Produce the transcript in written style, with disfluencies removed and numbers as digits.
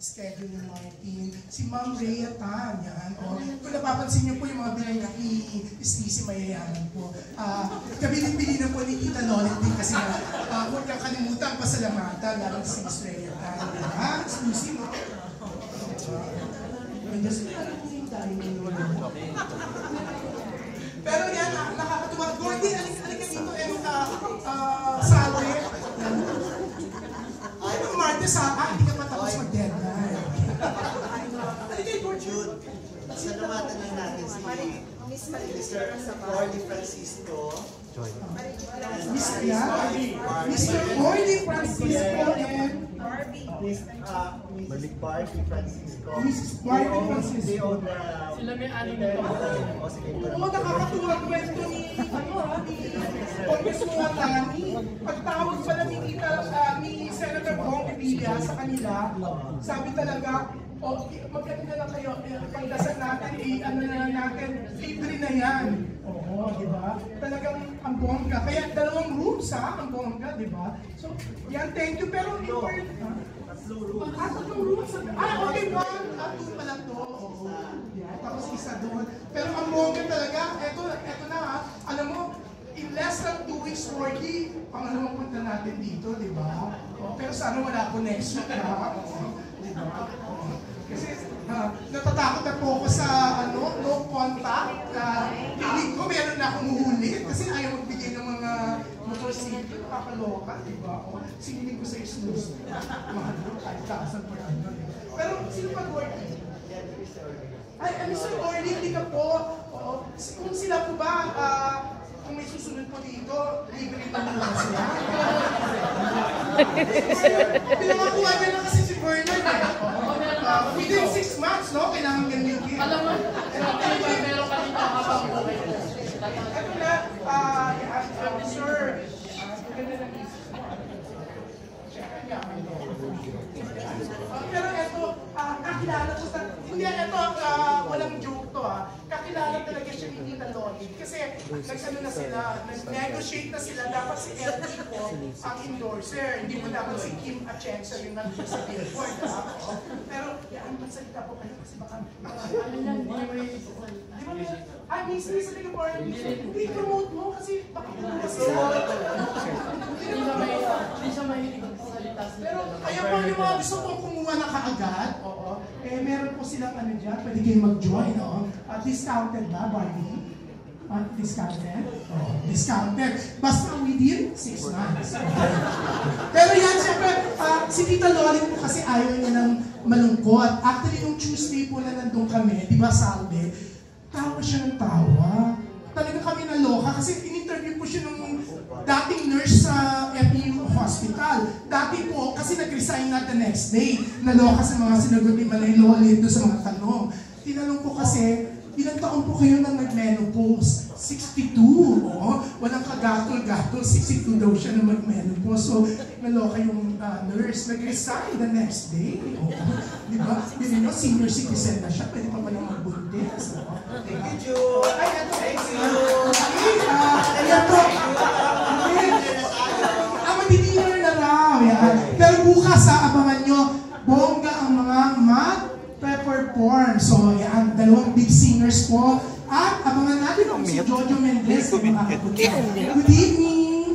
schedule ni Martin. Si Ma'am Rhea Tan, yan. O, kung napapansin niyo po yung mga binayang ni Stacy Mayayaman po. Kabilin-bili na po ni Tita Lolet din kasi huwag kang kalimutan pasalamatan, lalo si Miss Rhea Tan. Exclusive, no? Pero yan, nakakatuwa. Gordy, alika dito salve. Ay, no, Martes hindi ka pa tapos mag-deadline. Jude, salamatan lang natin si Mr. Cordy Francisco. Mr. Cordy Francisco and Mrs. Barbie Francisco. Mrs. Barbie Francisco. They own sila may aning nito. Oo, nakakatuwa kwento ni Congresswoman Lani. Pagtawag pala ni Senator Bong Revilla sa kanila, sabi talaga, magkano na lang kayo, pagdasal natin, ano na lang natin, libre na yan. Oo, di ba? Talagang ang bongga. Kaya 2 rooms ang bongga, di ba? So, yan, thank you. Pero important, tatlong rooms. Okay, 1 at 2 pala to. Oo. Yan, tapos isa doon. Pero ang bongga talaga, eto na alam mo, in less than 2 weeks, 40, pangalawang punta natin dito, di ba? Pero sana wala ko next week, ha? Di ba? Kasi natatakot na po ako sa no contact. Piling ko meron na akong huhulit kasi ayaw magbigay ng mga motorcycle. Kakaloka, di ba? Sinilig ko sa exclusive. Mga 5,000 per ano. Pero sino mag-working? Ay, Mr. Orly, hindi ka po. Kung sila po ba, kung may susunod po dito, libre pa naman sila. Pinakakuha niya lang kasi si Bernard within 6 months, no? Kailangan ganyan. Alam mo, meron ka dito habang buhay. Ito na, sir, ganda na isip. Pero ito, kakilala ko sa, hindi ito, walang joke to kakilala talaga siya ni Tita Loli. Kasi nagsano na sila, nag-negotiate na sila, dapat si LT po ang endorser. Hindi mo dapat si Kim Atienza yung nandun sa billboard. Pero, yan, magsalita po kayo kasi baka, miss talaga po, hindi promote mo kasi baka Hindi siya mahilig magsalita. Pero ayaw po yung mga gusto pong kumuha na kaagad, meron po silang dyan, pwede kayo mag-join, discounted ba, Barbie? Discounted? Discounted. Basta within 6 months. Pero yan, siyempre, si Tita Loli po kasi ayaw niya ng malungkot. Actually, nung Tuesday po na nandun kami, di ba, Salve, tawa siya ng tawa. Talaga kami naloka kasi in-interview po siya ng dating nurse sa FEU Hospital. Dati po, kasi nag-resign na the next day. Naloka sa mga sinagot ni Manay Loli doon sa mga tanong. Tinanong po kasi, ilang taon po kayo nang nag-menopause? 62. Walang kagatol-gatol. 62 daw siya na mag-menopause. So, naloka yung nurse. Nag-resign the next day. Di ba? Hindi nyo, senior citizen na siya. Pwede pa palang magbuntis. Thank you, Jude. Ay, ito. Thank you. Ayan po. Magdi-dinner na raw. Pero bukas, abangan nyo, bongga ang mga mag-perform. So, yan, 2 big singers po. At abangan natin kung si Jojo Mendez. Good evening.